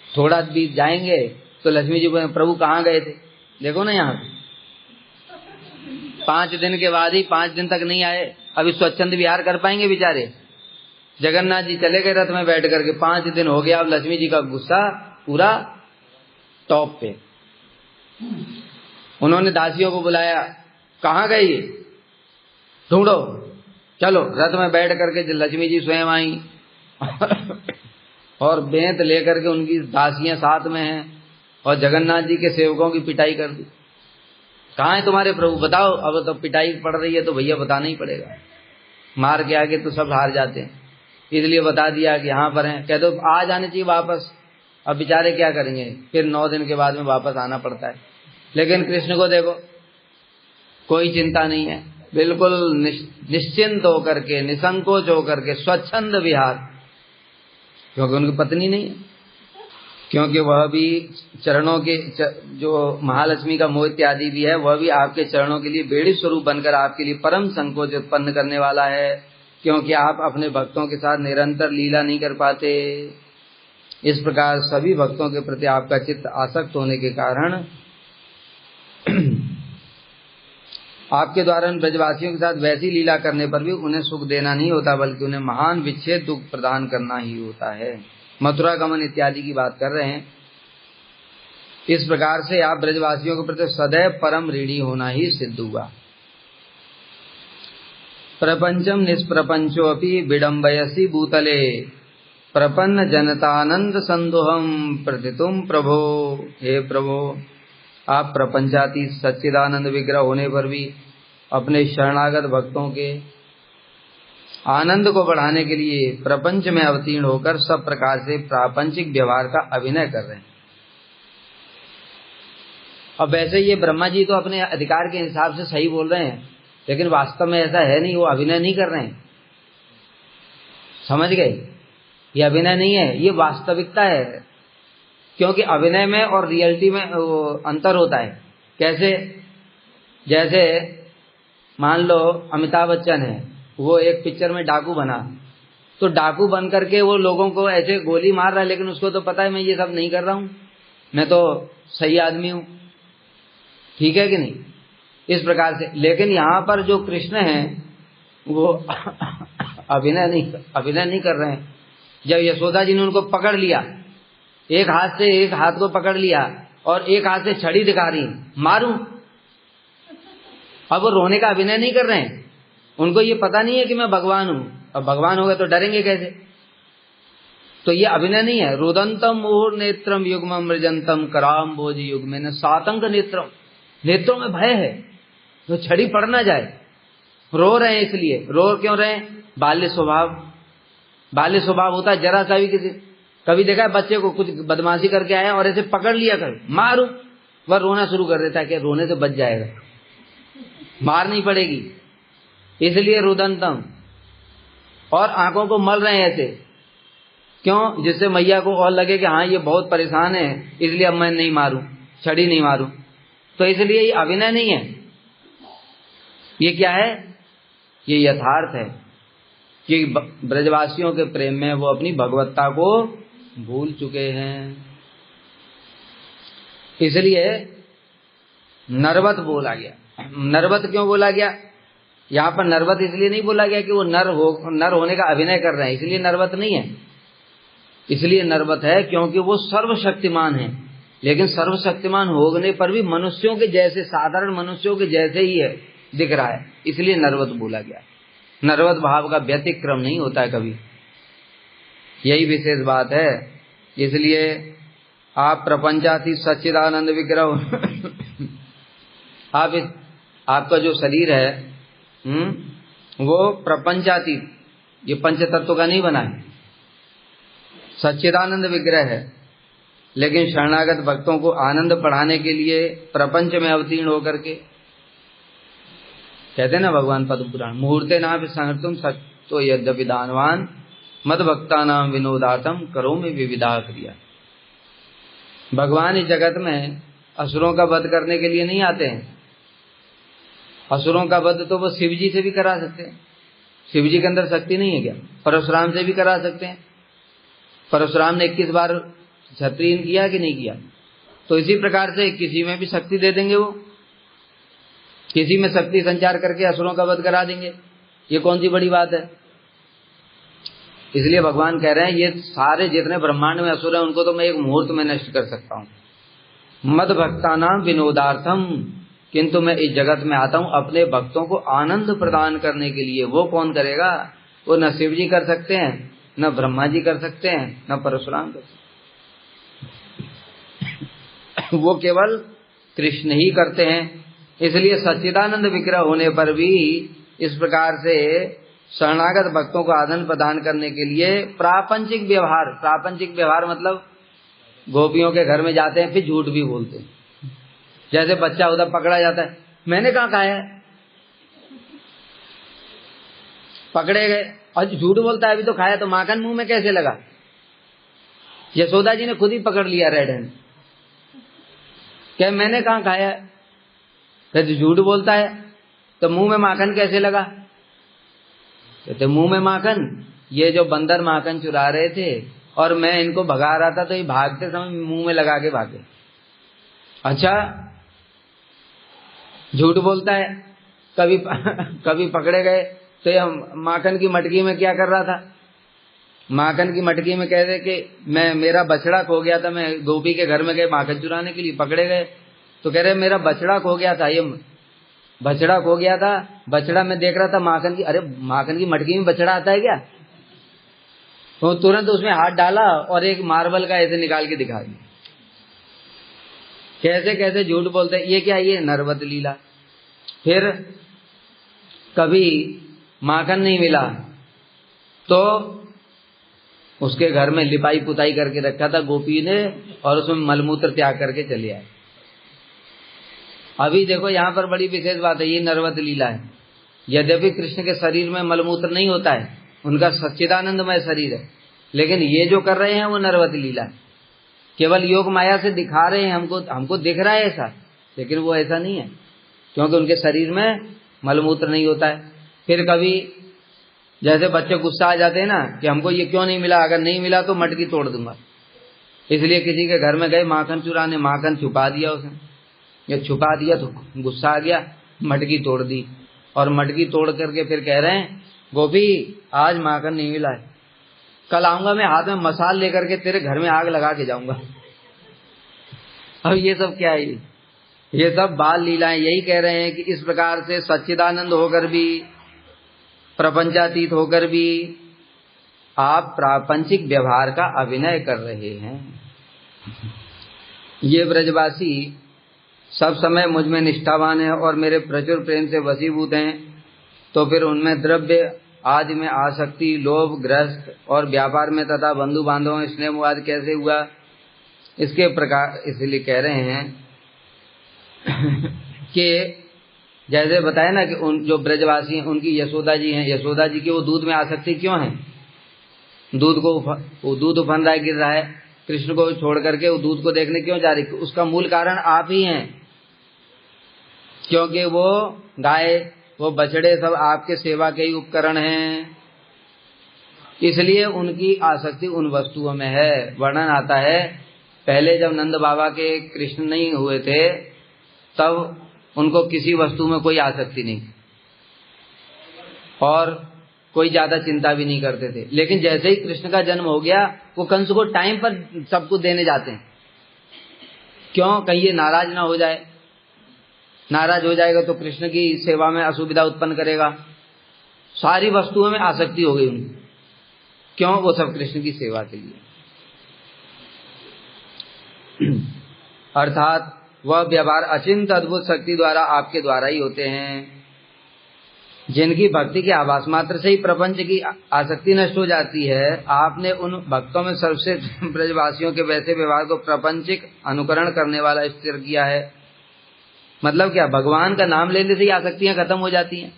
Speaker 1: थोड़ा बीत जाएंगे तो लक्ष्मी जी को प्रभु कहाँ गए थे, देखो ना यहाँ 5 दिन के बाद ही 5 दिन तक नहीं आए, अभी स्वच्छंद विहार कर पाएंगे बेचारे। जगन्नाथ जी चले गए रथ में बैठ करके, 5 दिन हो गया, अब लक्ष्मी जी का गुस्सा पूरा टॉप पे। उन्होंने दासियों को बुलाया, कहाँ गए ये, ढूंढो, चलो। रथ में बैठ करके लक्ष्मी जी स्वयं आई और बेंत लेकर के उनकी दासियां साथ में हैं और जगन्नाथ जी के सेवकों की पिटाई कर दी। कहाँ है तुम्हारे प्रभु, बताओ। अब तो पिटाई पड़ रही है तो भैया बताना ही पड़ेगा, मार के आगे तो सब हार जाते हैं, इसलिए बता दिया कि यहाँ पर हैं। कह दो आ जाने चाहिए वापस, अब बेचारे क्या करेंगे, फिर 9 दिन के बाद में वापस आना पड़ता है। लेकिन कृष्ण को देखो, कोई चिंता नहीं है, बिल्कुल निश्चिंत होकर के, निसंकोच होकर के स्वच्छंद विहार, क्योंकि उनकी पत्नी नहीं है, क्योंकि वह भी चरणों के जो महालक्ष्मी का मोह इत्यादि भी है, वह भी आपके चरणों के लिए बेड़ी स्वरूप बनकर आपके लिए परम संकोच उत्पन्न करने वाला है, क्योंकि आप अपने भक्तों के साथ निरंतर लीला नहीं कर पाते। इस प्रकार सभी भक्तों के प्रति आपका चित्त आसक्त होने के कारण आपके द्वारा उन ब्रजवासियों के साथ वैसी लीला करने पर भी उन्हें सुख देना नहीं होता, बल्कि उन्हें महान विच्छेद दुख प्रदान करना ही होता है। मथुरा गमन इत्यादि की बात कर रहे हैं। इस प्रकार से आप ब्रजवासियों के प्रति सदैव परम ऋणी होना ही सिद्ध हुआ। प्रपंचम निष्प्रपंचो अपि विडम्बयसि भूतले, प्रपन्न जनतानंद संदोहम प्रतितुम प्रभो। हे प्रभो, आप प्रपंचातीत सच्चिदानंद विग्रह होने पर भी अपने शरणागत भक्तों के आनंद को बढ़ाने के लिए प्रपंच में अवतीर्ण होकर सब प्रकार से प्रापंचिक व्यवहार का अभिनय कर रहे हैं। अब वैसे ये ब्रह्मा जी तो अपने अधिकार के हिसाब से सही बोल रहे हैं, लेकिन वास्तव में ऐसा है नहीं, वो अभिनय नहीं कर रहे हैं, समझ गए। ये अभिनय नहीं है, ये वास्तविकता है, क्योंकि अभिनय में और रियलिटी में अंतर होता है। कैसे, जैसे मान लो अमिताभ बच्चन है, वो एक पिक्चर में डाकू बना, तो डाकू बन करके वो लोगों को ऐसे गोली मार रहा है, लेकिन उसको तो पता है मैं ये सब नहीं कर रहा हूं, मैं तो सही आदमी हूं, ठीक है कि नहीं। इस प्रकार से, लेकिन यहाँ पर जो कृष्ण है वो अभिनय नहीं कर रहे हैं। जब यशोदा जी ने उनको पकड़ लिया, एक हाथ से एक हाथ को पकड़ लिया और एक हाथ से छड़ी दिखा रही, मारूं, अब वो रोने का अभिनय नहीं कर रहे हैं, उनको ये पता नहीं है कि मैं भगवान हूं। अब भगवान हो गए तो डरेंगे कैसे, तो ये अभिनय नहीं है। रुदंतम मुहुर नेत्रम युग्मम मृजंतम कराम भोज युग्मेन सातंक नेत्रम, नेत्रों में भय है, तो छड़ी पड़ ना जाए। रो रहे हैं, इसलिए रो क्यों रहे हैं? बाल्य स्वभाव होता है। जरा सा भी किसी कभी देखा है बच्चे को कुछ बदमाशी करके आया और ऐसे पकड़ लिया कर मारो, वह रोना शुरू कर देता है कि रोने से बच जाएगा, मार नहीं पड़ेगी, इसलिए रुदंतम। और आंखों को मल रहे हैं ऐसे, क्यों? जिससे मैया को और लगे कि हाँ ये बहुत परेशान है, इसलिए अब मैं नहीं मारूं, छड़ी नहीं मारूं। तो इसलिए ये अभिनय नहीं है, ये क्या है? ये यथार्थ है कि ब्रजवासियों के प्रेम में वो अपनी भगवत्ता को भूल चुके हैं। इसलिए नरवत बोला गया। नरवत क्यों बोला गया? यहाँ पर नरवत इसलिए नहीं बोला गया कि वो नर होने का अभिनय कर रहे हैं, इसलिए नरवत नहीं है। इसलिए नरवत है क्योंकि वो सर्वशक्तिमान है, लेकिन सर्वशक्तिमान होने पर भी मनुष्यों के जैसे, साधारण मनुष्यों के जैसे ही है, दिख रहा है, इसलिए नरवत बोला गया। नरवत भाव का व्यतिक्रम नहीं होता है कभी, यही विशेष बात है। इसलिए आप प्रपंचातीत सच्चिदानंद विग्रह आपका जो शरीर है वो प्रपंचातीत, ये पंच तत्व का नहीं बना है, सच्चिदानंद विग्रह है। लेकिन शरणागत भक्तों को आनंद बढ़ाने के लिए प्रपंच में अवतीर्ण होकर के, कहते हैं ना भगवान पद्म पुराण, मुहूर्ते नाम संहर्तुम सत्तो यद्यपि दानवान मद भक्ता नाम विनोदातम करो में विविधा क्रिया। भगवान इस जगत में असुरों का वध करने के लिए नहीं आते हैं। असुरों का वध तो वो शिव जी से भी करा सकते हैं। शिव जी के अंदर शक्ति नहीं है क्या? परशुराम से भी करा सकते हैं। परशुराम ने 21 बार क्षत्रिय किया कि नहीं किया? तो इसी प्रकार से किसी में भी शक्ति दे देंगे, वो किसी में शक्ति संचार करके असुरों का वध करा देंगे। ये कौन सी बड़ी बात है? इसलिए भगवान कह रहे हैं ये सारे जितने ब्रह्मांड में असुर हैं उनको तो मैं एक मुहूर्त में नष्ट कर सकता हूं। मद भक्तानां विनोदार्थम, किंतु मैं इस जगत में आता हूं अपने भक्तों को आनंद प्रदान करने के लिए। वो कौन करेगा? वो न शिव जी कर सकते हैं, न ब्रह्मा जी कर सकते हैं, न परशुराम कर सकते हैं। वो केवल कृष्ण ही करते हैं। इसलिए सच्चिदानंद विग्रह होने पर भी इस प्रकार से शरणागत भक्तों को आनंद प्रदान करने के लिए प्रापंचिक व्यवहार मतलब गोपियों के घर में जाते हैं, फिर झूठ भी बोलते हैं। जैसे बच्चा उधर पकड़ा जाता है, मैंने कहाँ खाया है, पकड़े गए और झूठ बोलता है अभी तो खाया, तो माखन मुंह में कैसे लगा? यशोदा जी ने खुद ही पकड़ लिया रेड हैंड, क्या मैंने कहाँ खाया है? फिर झूठ बोलता है तो मुंह में माखन कैसे लगा? कहते मुंह में माखन, ये जो बंदर माखन चुरा रहे थे और मैं इनको भगा रहा था तो ये भागते समय मुंह में लगा के भागे। अच्छा, झूठ बोलता है। कभी पकड़े गए तो ये माखन की मटकी में क्या कर रहा था? माखन की मटकी में कह रहे कि मेरा बछड़ा खो गया था, मैं गोपी के घर में गए माखन चुराने के लिए, पकड़े गए तो कह रहे मेरा बछड़ा खो गया था, ये बछड़ा खो गया था, बछड़ा मैं देख रहा था माखन की, अरे माखन की मटकी में बछड़ा आता है क्या? तो तुरंत उसमें हाथ डाला और एक मार्बल का ऐसे निकाल के दिखा दिया। कैसे कैसे झूठ बोलते हैं। ये क्या? ये नरवत लीला। फिर कभी माखन नहीं मिला तो उसके घर में लिपाई पुताई करके रखा था गोपी ने और उसमें मलमूत्र त्याग करके चले आए। अभी देखो यहाँ पर बड़ी विशेष बात है, ये नरवत लीला है। यद्यपि कृष्ण के शरीर में मलमूत्र नहीं होता है, उनका सच्चिदानंदमय शरीर है, लेकिन ये जो कर रहे हैं वो नरवत लीला है। केवल योग माया से दिखा रहे हैं, हमको दिख रहा है ऐसा, लेकिन वो ऐसा नहीं है क्योंकि उनके शरीर में मलमूत्र नहीं होता है। फिर कभी जैसे बच्चे गुस्सा आ जाते हैं ना कि हमको ये क्यों नहीं मिला, अगर नहीं मिला तो मटकी तोड़ दूंगा, इसलिए किसी के घर में गए माखन चुराने, माखन छुपा दिया उसने, ये छुपा दिया तो गुस्सा आ गया, मटकी तोड़ दी। और मटकी तोड़ करके फिर कह रहे हैं गोपी आज माखन नहीं मिला है, कल आऊंगा मैं हाथ में मसाल लेकर के तेरे घर में आग लगा के जाऊंगा। अब ये सब क्या है? ये सब बाल लीलाएं। यही कह रहे हैं कि इस प्रकार से सच्चिदानंद होकर भी, प्रपंचातीत होकर भी आप प्रापंचिक व्यवहार का अभिनय कर रहे हैं। ये ब्रजवासी सब समय मुझ में निष्ठावान है और मेरे प्रचुर प्रेम से वशीभूत हैं, तो फिर उनमें द्रव्य आदि में आसक्ति, लोभ, ग्रस्त और व्यापार में तथा बंधु बांधवों में स्नेहवाद कैसे हुआ? इसके प्रकार इसलिए कह रहे हैं कि जैसे बताया ना कि उन जो ब्रजवासी हैं उनकी यशोदा जी हैं, यशोदा जी की वो दूध में आसक्ति क्यों है? दूध उफन रहा है, गिर रहा है, कृष्ण को छोड़ करके वो दूध को देखने क्यों जा रही? उसका मूल कारण आप ही हैं, क्योंकि वो गाय, वो बछड़े सब आपके सेवा के ही उपकरण हैं, इसलिए उनकी आसक्ति उन वस्तुओं में है। वर्णन आता है पहले जब नंद बाबा के कृष्ण नहीं हुए थे तब उनको किसी वस्तु में कोई आसक्ति नहीं और कोई ज्यादा चिंता भी नहीं करते थे, लेकिन जैसे ही कृष्ण का जन्म हो गया वो कंस को टाइम पर सब कुछ देने जाते हैं। क्यों? कहीं ये नाराज ना हो जाए, नाराज हो जाएगा तो कृष्ण की सेवा में असुविधा उत्पन्न करेगा। सारी वस्तुओं में आसक्ति हो गई उनकी। क्यों? वो सब कृष्ण की सेवा के लिए। अर्थात वह व्यवहार अचिंत अद्भुत शक्ति द्वारा आपके द्वारा ही होते हैं, जिनकी भक्ति के आभास मात्र से ही प्रपंच की आसक्ति नष्ट हो जाती है। आपने उन भक्तों में सर्वश्रेष्ठ ब्रजवासियों के वैसे व्यवहार को प्रपंचिक अनुकरण करने वाला स्थिर किया है। मतलब क्या? भगवान का नाम लेने से ही आसक्तियां खत्म हो जाती हैं,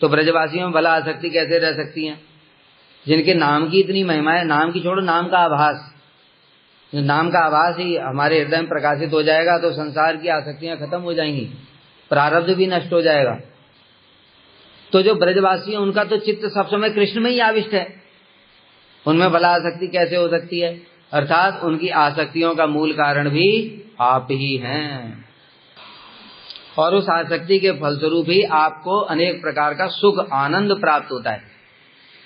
Speaker 1: तो ब्रजवासियों में भला आसक्ति कैसे रह सकती हैं? जिनके नाम की इतनी महिमा है, नाम की छोड़ो, नाम का आभास, नाम का आभास ही हमारे हृदय में प्रकाशित हो जाएगा तो संसार की आसक्तियां खत्म हो जाएंगी, प्रारब्ध भी नष्ट हो जाएगा। तो जो ब्रजवासी है उनका तो चित्त सब समय कृष्ण में ही आविष्ट है, उनमें भला आसक्ति कैसे हो सकती है? अर्थात उनकी आसक्तियों का मूल कारण भी आप ही हैं, और उस आसक्ति के फलस्वरूप ही आपको अनेक प्रकार का सुख आनंद प्राप्त होता है।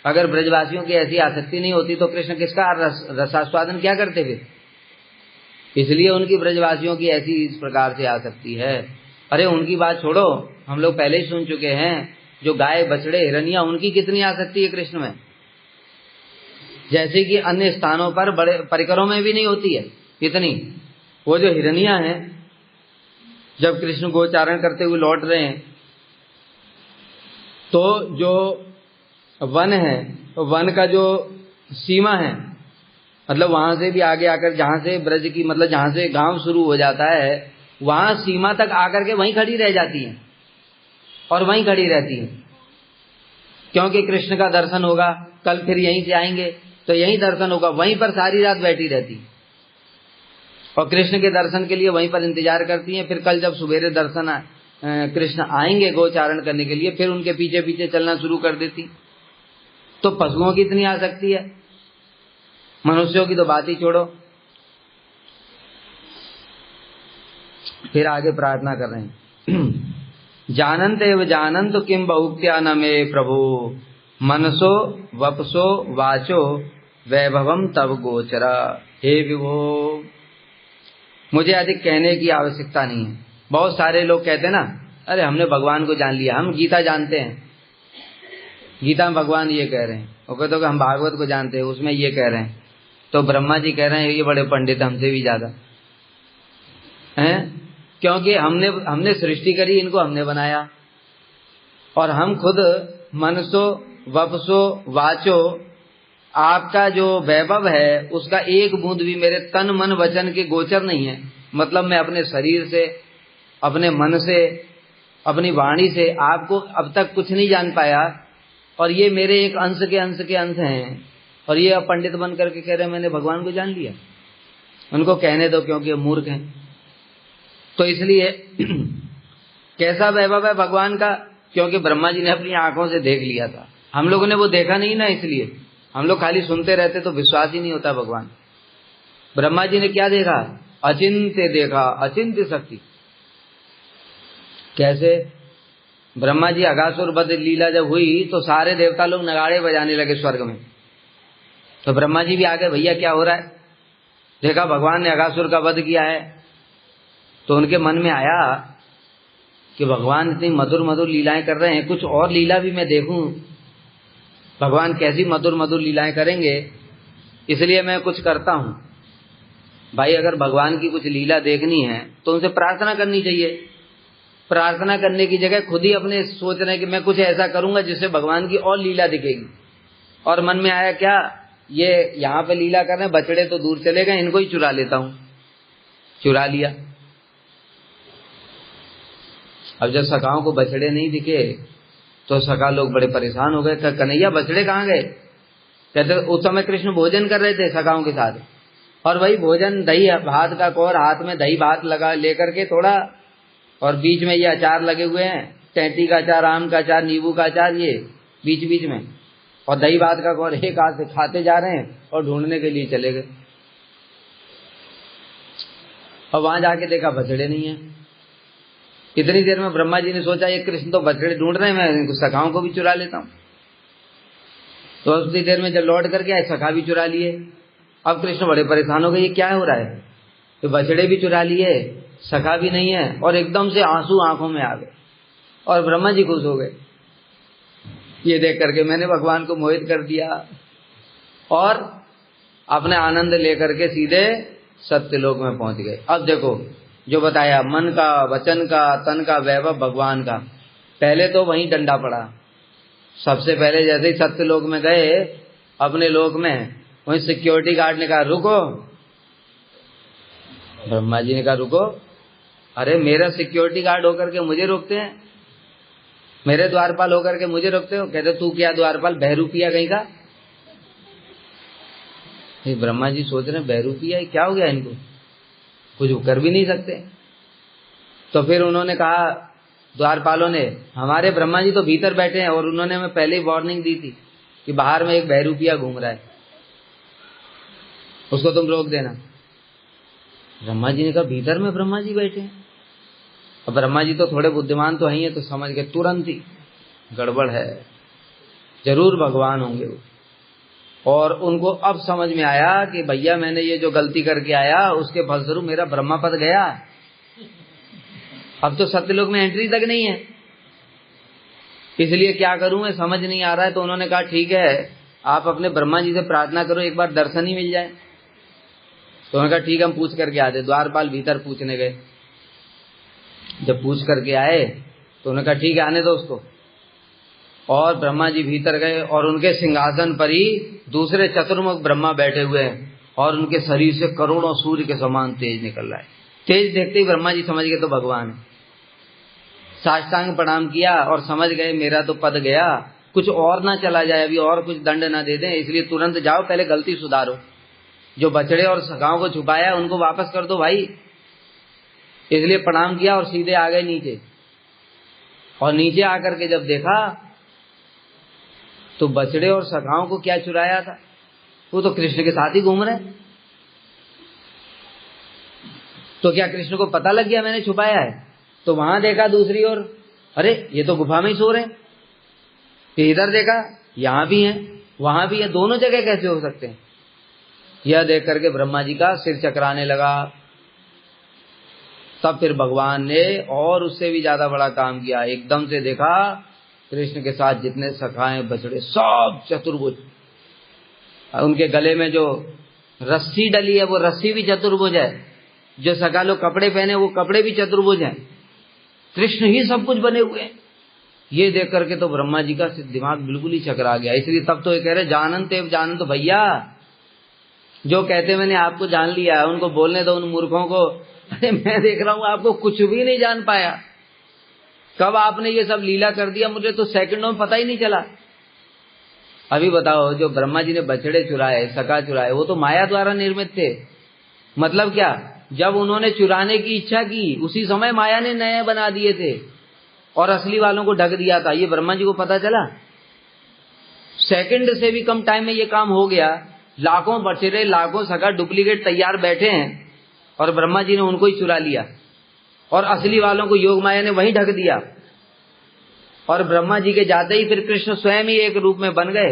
Speaker 1: अगर ब्रजवासियों की ऐसी आसक्ति नहीं होती तो कृष्ण किसका रसास्वादन क्या करते फिर? इसलिए उनकी ब्रजवासियों की ऐसी इस प्रकार से आसक्ति है। अरे उनकी बात छोड़ो, हम लोग पहले ही सुन चुके हैं, जो गाय, बछड़े, हिरनिया, उनकी कितनी आसक्ति है कृष्ण में, जैसे कि अन्य स्थानों पर बड़े परिकरों में भी नहीं होती है इतनी। वो जो हिरनिया हैं, जब कृष्ण गोचारण करते हुए लौट रहे हैं तो जो वन है, वन का जो सीमा है, मतलब वहां से भी आगे आकर जहां से ब्रज की, मतलब जहां से गांव शुरू हो जाता है, वहां सीमा तक आकर के वहीं खड़ी रह जाती हैं और वहीं खड़ी रहती हैं, क्योंकि कृष्ण का दर्शन होगा, कल फिर यहीं से आएंगे तो यहीं दर्शन होगा, वहीं पर सारी रात बैठी रहती हैं और कृष्ण के दर्शन के लिए वहीं पर इंतजार करती हैं। फिर कल जब सुबेरे दर्शन कृष्ण आएंगे गोचारण करने के लिए, फिर उनके पीछे पीछे चलना शुरू कर देती। तो पशुओं की इतनी आसक्ति है, मनुष्यों की तो बात ही छोड़ो। फिर आगे प्रार्थना कर रहे हैं जानन्त एव जानन्त किम बहुक्त्या न मे प्रभु, मनसो वपसो वाचो वैभवम तव गोचरा। हे विभो, मुझे अधिक कहने की आवश्यकता नहीं है। बहुत सारे लोग कहते हैं ना, अरे हमने भगवान को जान लिया, हम गीता जानते हैं, गीता में भगवान ये कह रहे हैं, वो कहते हो कि हम भागवत को जानते हैं, उसमें ये कह रहे हैं, तो ब्रह्मा जी कह रहे हैं ये बड़े पंडित हमसे भी ज्यादा हैं, क्योंकि हमने सृष्टि करी, इनको हमने बनाया, और हम खुद मनसो वपसो वाचो, आपका जो वैभव है उसका एक बूंद भी मेरे तन मन वचन के गोचर नहीं है। मतलब मैं अपने शरीर से, अपने मन से, अपनी वाणी से आपको अब तक कुछ नहीं जान पाया, और ये मेरे एक अंश के अंश हैं, और ये अब पंडित बन करके कह रहे हैं मैंने भगवान को जान लिया। उनको कहने दो, क्योंकि मूर्ख हैं। तो इसलिए कैसा वैभव है भगवान का? क्योंकि ब्रह्मा जी ने अपनी आंखों से देख लिया था, हम लोगों ने वो देखा नहीं ना, इसलिए हम लोग खाली सुनते रहते तो विश्वास ही नहीं होता भगवान। ब्रह्मा जी ने क्या देखा? अचिंत्य देखा, अचिंत्य शक्ति। कैसे? ब्रह्मा जी अगासुर वध लीला जब हुई तो सारे देवता लोग नगाड़े बजाने लगे स्वर्ग में, तो ब्रह्मा जी भी आ गए, भैया क्या हो रहा है? देखा भगवान ने अगासुर का वध किया है, तो उनके मन में आया कि भगवान इतनी मधुर मधुर लीलाएं कर रहे हैं, कुछ और लीला भी मैं देखूं, भगवान कैसी मधुर मधुर लीलाएं करेंगे, इसलिए मैं कुछ करता हूं। भाई अगर भगवान की कुछ लीला देखनी है तो उनसे प्रार्थना करनी चाहिए। प्रार्थना करने की जगह खुद ही अपने सोच रहे हैं कि मैं कुछ ऐसा करूंगा जिससे भगवान की और लीला दिखेगी। और मन में आया क्या, ये यहाँ पे लीला कर रहे हैं, बछड़े तो दूर चले गए, इनको ही चुरा लेता हूं। चुरा लिया। अब जब सखाओं को बछड़े नहीं दिखे तो सखा लोग बड़े परेशान हो गए। कन्हैया बछड़े कहाँ गए? कहते उस समय कृष्ण भोजन कर रहे थे सखाओं के साथ, और वही भोजन दही भात का कौर हाथ में दही भात लगा लेकर के थोड़ा, और बीच में ये अचार लगे हुए हैं, टैंटी का अचार, आम का अचार, नींबू का अचार, ये बीच बीच में, और दही भात का कौर एक हाथ से खाते जा रहे हैं और ढूंढने के लिए चले गए। और वहां जाके देखा बछड़े नहीं है। इतनी देर में ब्रह्मा जी ने सोचा ये कृष्ण तो बछड़े ढूंढ रहे हैं, मैं इनको सखाओं को भी चुरा लेता हूं। तो उतनी देर में जब लौट करके आए सखा भी चुरा लिए। अब कृष्ण बड़े परेशान हो गए, ये क्या हो रहा है? तो बछड़े भी चुरा लिए, सखा भी नहीं है, और एकदम से आंसू आंखों में आ गए। और ब्रह्मा जी खुश हो गए, ये देख करके मैंने भगवान को मोहित कर दिया, और अपने आनंद लेकर के सीधे सत्यलोक में पहुंच गए। अब देखो जो बताया, मन का, वचन का, तन का वैभव भगवान का। पहले तो वहीं डंडा पड़ा। सबसे पहले जैसे ही सत्यलोक में गए अपने लोक में, वहीं सिक्योरिटी गार्ड ने कहा रुको। ब्रह्मा जी ने कहा रुको, अरे मेरा सिक्योरिटी गार्ड होकर के मुझे रोकते हैं, मेरे द्वारपाल होकर के मुझे रोकते हो? कहते तू क्या द्वारपाल, बहरूपिया कहीं का? ब्रह्मा जी सोच रहे हैं बहरूपिया क्या हो गया इनको, कुछ कर भी नहीं सकते। तो फिर उन्होंने कहा द्वारपालों ने, हमारे ब्रह्मा जी तो भीतर बैठे हैं और उन्होंने हमें पहले ही वार्निंग दी थी कि बाहर में एक बहरूपिया घूम रहा है, उसको तुम रोक देना। ब्रह्मा जी ने कहा भीतर में ब्रह्मा जी बैठे हैं? अब ब्रह्मा जी तो थोड़े बुद्धिमान तो हैं, तो समझ गए तुरंत ही गड़बड़ है, जरूर भगवान होंगे वो। और उनको अब समझ में आया कि भैया मैंने ये जो गलती करके आया उसके फलस्वरूप मेरा ब्रह्मा पद गया, अब तो सत्यलोक में एंट्री तक नहीं है, इसलिए क्या करूं मैं समझ नहीं आ रहा है। तो उन्होंने कहा ठीक है आप अपने ब्रह्मा जी से प्रार्थना करो, एक बार दर्शन ही मिल जाए। तो उन्होंने कहा ठीक है हम पूछ करके आते। द्वारपाल भीतर पूछने गए, जब पूछ करके आए तो उन्होंने कहा ठीक है आने दो उसको। और ब्रह्मा जी भीतर गए और उनके सिंहासन पर ही दूसरे चतुर्मुख ब्रह्मा बैठे हुए हैं, और उनके शरीर से करोड़ों सूर्य के समान तेज निकल रहा है। तेज देखते ही ब्रह्मा जी समझ गए तो भगवान है। साष्टांग प्रणाम किया और समझ गए मेरा तो पद गया, कुछ और ना चला जाए, अभी और कुछ दंड ना दे दें, इसलिए तुरंत जाओ पहले गलती सुधारो, जो बछड़े और सखाओं को छुपाया उनको वापस कर दो भाई। इसलिए प्रणाम किया और सीधे आ गए नीचे। और नीचे आकर के जब देखा तो बछड़े और सखाओं को क्या चुराया था, वो तो कृष्ण के साथ ही घूम रहे। तो क्या कृष्ण को पता लग गया मैंने छुपाया है? तो वहां देखा दूसरी ओर, अरे ये तो गुफा में ही सो रहे हैं। फिर इधर देखा यहां भी है वहां भी है, दोनों जगह कैसे हो सकते हैं? यह देख करके ब्रह्मा जी का सिर चकराने लगा। तब फिर भगवान ने और उससे भी ज्यादा बड़ा काम किया, एकदम से देखा कृष्ण के साथ जितने सखाएं बछड़े सब चतुर्भुज, उनके गले में जो रस्सी डली है वो रस्सी भी चतुर्भुज है, जो सखा लोग कपड़े पहने वो कपड़े भी चतुर्भुज हैं, कृष्ण ही सब कुछ बने हुए हैं। ये देख करके तो ब्रह्मा जी का दिमाग बिल्कुल ही चकरा गया। इसलिए तब तो ये कह रहे जानन तेव जानन, तो भैया जो कहते मैंने आपको जान लिया उनको बोलने दो, उन मूर्खों को। अरे मैं देख रहा हूं आपको कुछ भी नहीं जान पाया, कब आपने ये सब लीला कर दिया मुझे तो सेकंडों में पता ही नहीं चला। अभी बताओ जो ब्रह्मा जी ने बछड़े चुराए, सखा चुराए, वो तो माया द्वारा निर्मित थे। मतलब क्या, जब उन्होंने चुराने की इच्छा की उसी समय माया ने नए बना दिए थे और असली वालों को ढक दिया था। ये ब्रह्मा जी को पता चला, सेकंड से भी कम टाइम में ये काम हो गया। लाखों बछड़े लाखों सखा डुप्लीकेट तैयार बैठे हैं और ब्रह्मा जी ने उनको ही चुरा लिया और असली वालों को योग माया ने वहीं ढक दिया। और ब्रह्मा जी के जाते ही फिर कृष्ण स्वयं ही एक रूप में बन गए,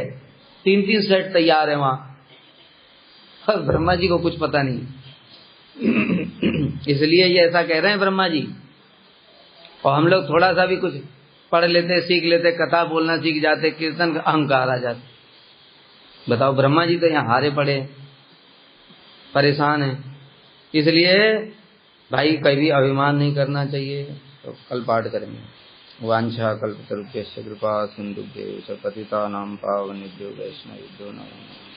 Speaker 1: 3-3 सेट तैयार है वहां, और ब्रह्मा जी को कुछ पता नहीं। इसलिए ये ऐसा कह रहे हैं ब्रह्मा जी। और हम लोग थोड़ा सा भी कुछ पढ़ लेते, सीख लेते, कथा बोलना सीख जाते, कीर्तन का अहंकार आ जाता। बताओ ब्रह्मा जी तो यहाँ हारे पड़े, परेशान हैं। इसलिए भाई कभी अभिमान नहीं करना चाहिए। तो कल पाठ करेंगे। वांछा कल्पतरुभ्यश्च कृपा सिंधुभ्यैव च पतितानां पावनेभ्यो वैष्णवेभ्यो नमः।